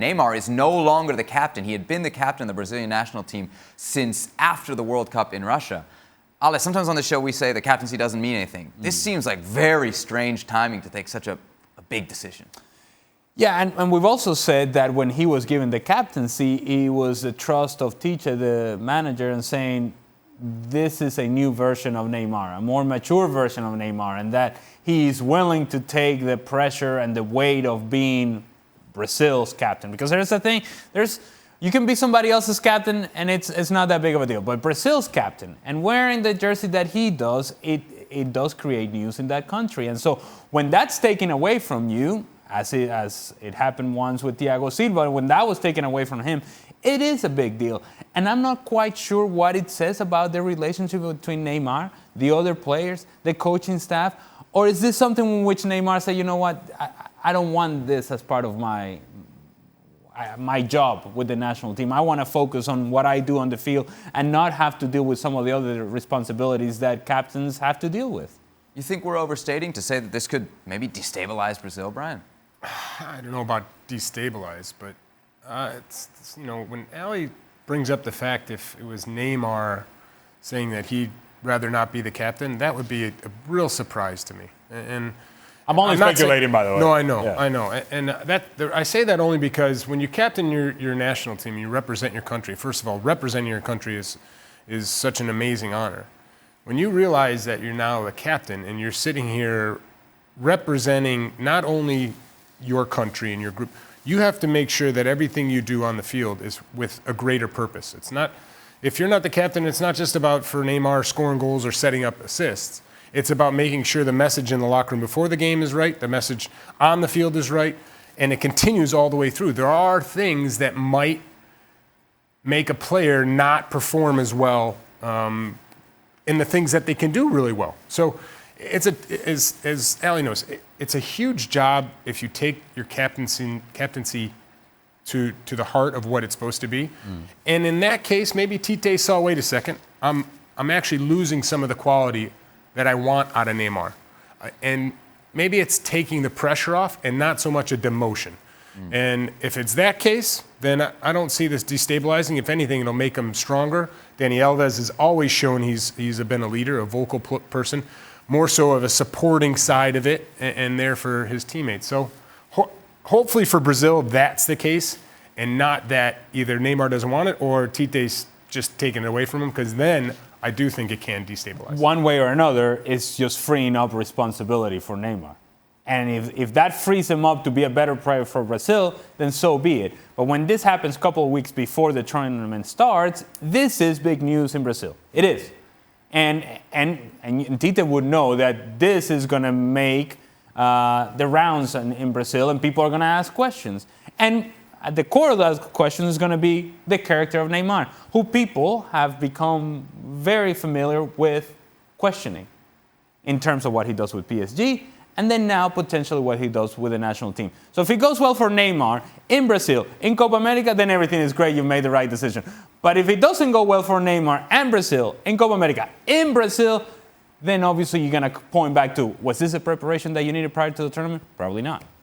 Neymar is no longer the captain. He had been the captain of the Brazilian national team since after the World Cup in Russia. Ale, sometimes on the show we say the captaincy doesn't mean anything. This seems like very strange timing to take such a big decision. Yeah, and we've also said that when he was given the captaincy, he was the trust of Tite, the manager, and saying, this is a new version of Neymar, a more mature version of Neymar, and that he's willing to take the pressure and the weight of being Brazil's captain. Because there's a thing, you can be somebody else's captain, and it's not that big of a deal. But Brazil's captain, and wearing the jersey that he does, it does create news in that country. And so when that's taken away from you, as it happened once with Thiago Silva, when that was taken away from him, it is a big deal. And I'm not quite sure what it says about the relationship between Neymar, the other players, the coaching staff, or is this something in which Neymar said, you know what, I don't want this as part of my job with the national team. I want to focus on what I do on the field and not have to deal with some of the other responsibilities that captains have to deal with. You think we're overstating to say that this could maybe destabilize Brazil, Brian? I don't know about destabilize, but it's when Ali brings up the fact if it was Neymar saying that he'd rather not be the captain, that would be a real surprise to me. And I'm only speculating, by the way. No, I know, yeah. I know. And I say that only because when you captain your national team, you represent your country. First of all, representing your country is such an amazing honor. When you realize that you're now the captain and you're sitting here representing not only your country and your group, you have to make sure that everything you do on the field is with a greater purpose. It's not, if you're not the captain, it's not just about for Neymar scoring goals or setting up assists. It's about making sure the message in the locker room before the game is right, the message on the field is right, and it continues all the way through. There are things that might make a player not perform as well in the things that they can do really well. So it's as Ali knows, it's a huge job if you take your captaincy to the heart of what it's supposed to be. And in that case, maybe Tite saw, wait a second, I'm actually losing some of the quality that I want out of Neymar. And maybe it's taking the pressure off and not so much a demotion. And if it's that case, then I don't see this destabilizing. If anything, it'll make him stronger. Dani Alves has always shown he's been a leader, a vocal person, more so of a supporting side of it and there for his teammates. So hopefully for Brazil, that's the case, and not that either Neymar doesn't want it or Tite's just taking it away from him, because then I do think it can destabilize. One way or another, it's just freeing up responsibility for Neymar. And if that frees him up to be a better player for Brazil, then so be it. But when this happens a couple of weeks before the tournament starts, this is big news in Brazil. It is. And Tite would know that this is going to make the rounds in Brazil, and people are going to ask questions. And at the core of those questions is going to be the character of Neymar, who people have become very familiar with questioning in terms of what he does with PSG, and then now potentially what he does with the national team. So if it goes well for Neymar in Brazil, in Copa America, then everything is great. You made the right decision. But if it doesn't go well for Neymar and Brazil, in Copa America, in Brazil, then obviously you're going to point back to, was this a preparation that you needed prior to the tournament? Probably not.